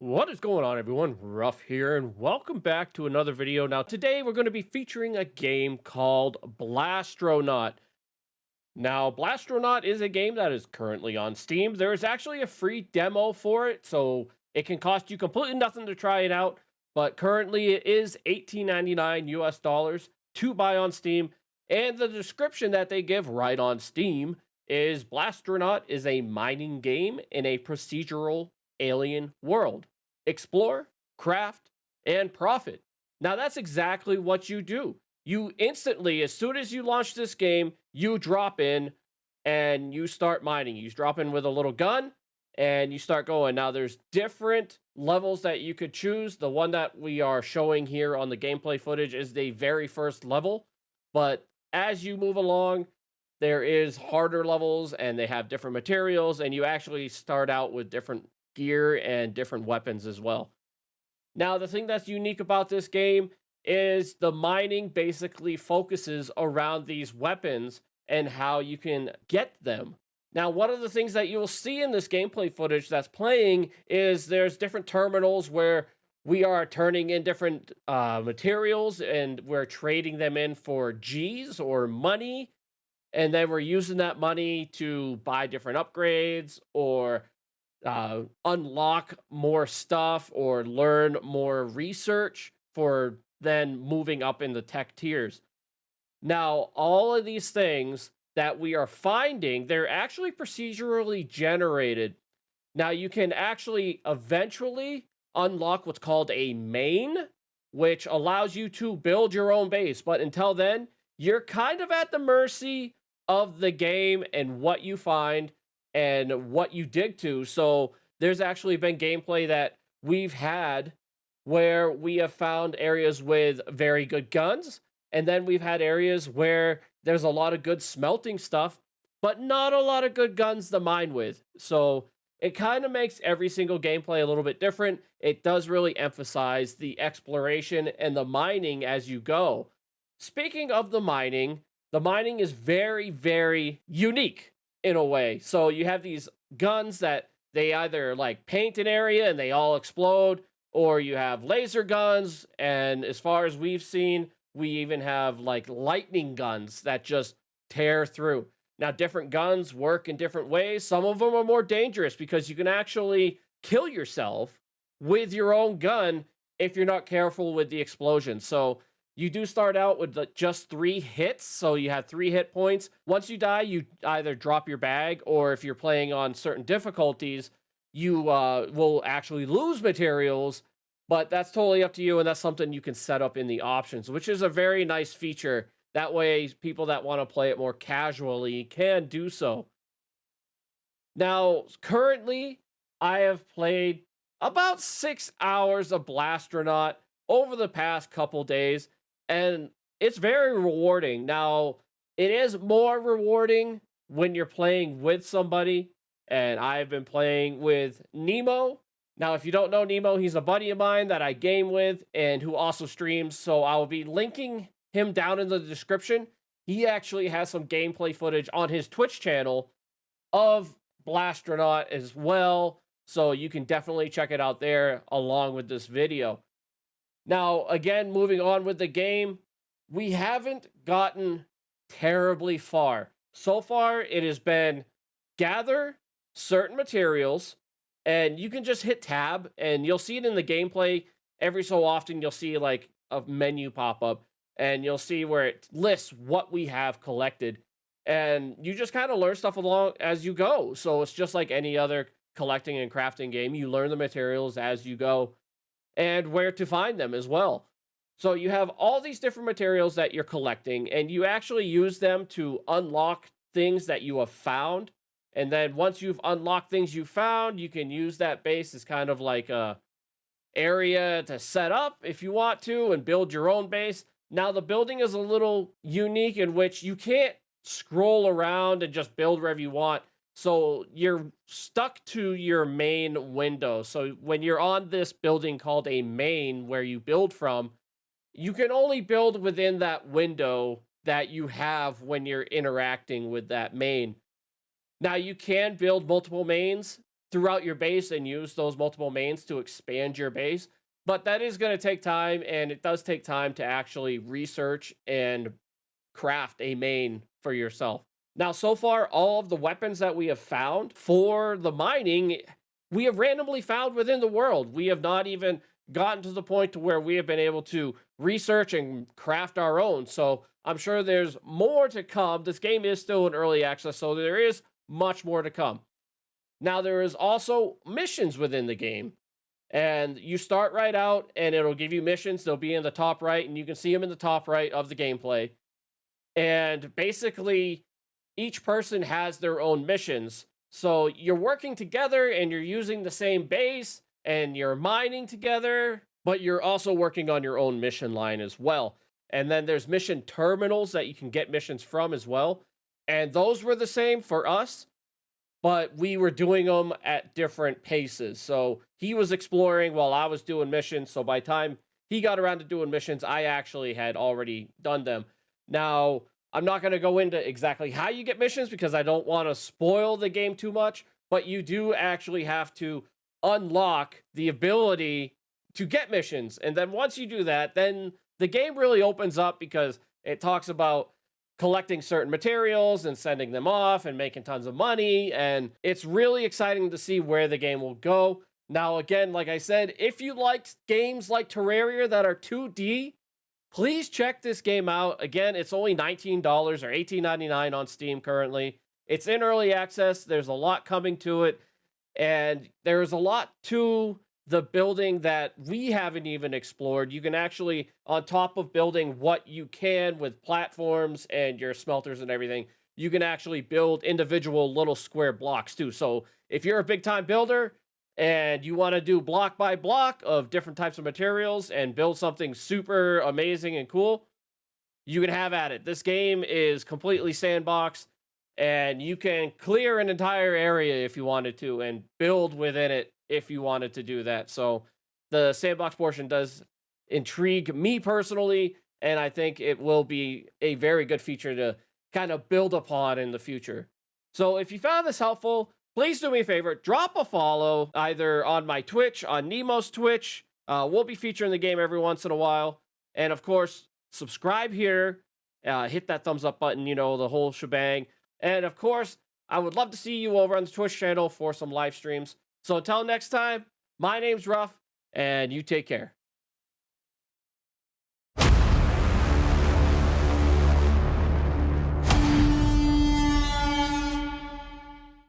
What is going on, everyone? Ruff here, and welcome back to another video. Now, today we're going to be featuring a game called Blastronaut. Now, Blastronaut is a game that is currently on Steam. There is actually a free demo for it, so it can cost you completely nothing to try it out. But currently, it is $18.99 US dollars to buy on Steam. And the description that they give right on Steam is Blastronaut is a mining game in a procedural alien world. Explore, craft, and profit. Now, that's exactly what you do. You instantly, as soon as you launch this game, you drop in and you start mining. You drop in with a little gun and you start going. Now, there's different levels that you could choose. The one that we are showing here on the gameplay footage is the very first level. But as you move along, there is harder levels and they have different materials, and you actually start out with different gear and different weapons as well. Now, the thing that's unique about this game is the mining basically focuses around these weapons and how you can get them. Now, one of the things that you'll see in this gameplay footage that's playing is there's different terminals where we are turning in different materials and we're trading them in for G's or money. And then we're using that money to buy different upgrades or unlock more stuff or learn more research for then moving up in the tech tiers. Now, all of these things that we are finding, they're actually procedurally generated. Now, you can actually eventually unlock what's called a main, which allows you to build your own base. But until then, you're kind of at the mercy of the game and what you find and what you dig to. So there's actually been gameplay that we've had where we have found areas with very good guns, and then we've had areas where there's a lot of good smelting stuff, but not a lot of good guns to mine with. So it kind of makes every single gameplay a little bit different. It does really emphasize the exploration and the mining as you go. Speaking of the mining is very, very unique in a way. So you have these guns that they either like paint an area and they all explode, or you have laser guns. And as far as we've seen, we even have like lightning guns that just tear through. Now, different guns work in different ways. Some of them are more dangerous because you can actually kill yourself with your own gun if you're not careful with the explosion. So you do start out with just 3 hits, so you have 3 hit points. Once you die, you either drop your bag, or if you're playing on certain difficulties, you will actually lose materials, but that's totally up to you, and that's something you can set up in the options, which is a very nice feature. That way, people that want to play it more casually can do so. Now, currently, I have played about 6 hours of Blastronaut over the past couple days, and it's very rewarding. Now, it is more rewarding when you're playing with somebody, and I've been playing with Nemo. Now, if you don't know Nemo, he's a buddy of mine that I game with and who also streams, so I will be linking him down in the description. He actually has some gameplay footage on his Twitch channel of Blastronaut as well, so you can definitely check it out there along with this video. Now, again, moving on with the game, we haven't gotten terribly far. So far, it has been gather certain materials, and you can just hit tab, and you'll see it in the gameplay. Every so often, you'll see like a menu pop up, and you'll see where it lists what we have collected. And you just kind of learn stuff along as you go. So it's just like any other collecting and crafting game. You learn the materials as you go and where to find them as well. So you have all these different materials that you're collecting, and you actually use them to unlock things that you have found. And then once you've unlocked things you found, you can use that base as kind of like a area to set up if you want to and build your own base. Now, the building is a little unique in which you can't scroll around and just build wherever you want. So you're stuck to your main window. So when you're on this building called a main where you build from, you can only build within that window that you have when you're interacting with that main. Now, you can build multiple mains throughout your base and use those multiple mains to expand your base. But that is going to take time, and it does take time to actually research and craft a main for yourself. Now, so far, all of the weapons that we have found for the mining, we have randomly found within the world. We have not even gotten to the point to where we have been able to research and craft our own. So I'm sure there's more to come. This game is still in early access, so there is much more to come. Now, there is also missions within the game. And you start right out, and it'll give you missions. They'll be in the top right, and you can see them in the top right of the gameplay. And basically, each person has their own missions. So you're working together and you're using the same base and you're mining together, but you're also working on your own mission line as well. And then there's mission terminals that you can get missions from as well. And those were the same for us, but we were doing them at different paces. So he was exploring while I was doing missions. So by the time he got around to doing missions, I actually had already done them. Now, I'm not going to go into exactly how you get missions because I don't want to spoil the game too much, but you do actually have to unlock the ability to get missions. And then once you do that, then the game really opens up because it talks about collecting certain materials and sending them off and making tons of money. And it's really exciting to see where the game will go. Now, again, like I said, if you like games like Terraria that are 2D, please check this game out. Again, it's only $19 or $18.99 on Steam currently. It's in early access. There's a lot coming to it. And there's a lot to the building that we haven't even explored. You can actually, on top of building what you can with platforms and your smelters and everything, you can actually build individual little square blocks too. So if you're a big time builder and you want to do block by block of different types of materials and build something super amazing and cool, you can have at it. This game is completely sandbox, and you can clear an entire area if you wanted to and build within it if you wanted to do that. So the sandbox portion does intrigue me personally, and I think it will be a very good feature to kind of build upon in the future. So if you found this helpful, please do me a favor, drop a follow either on my Twitch, on Nemo's Twitch. We'll be featuring the game every once in a while. And of course, subscribe here, hit that thumbs up button, you know, the whole shebang. And of course, I would love to see you over on the Twitch channel for some live streams. So until next time, my name's Ruff, and you take care.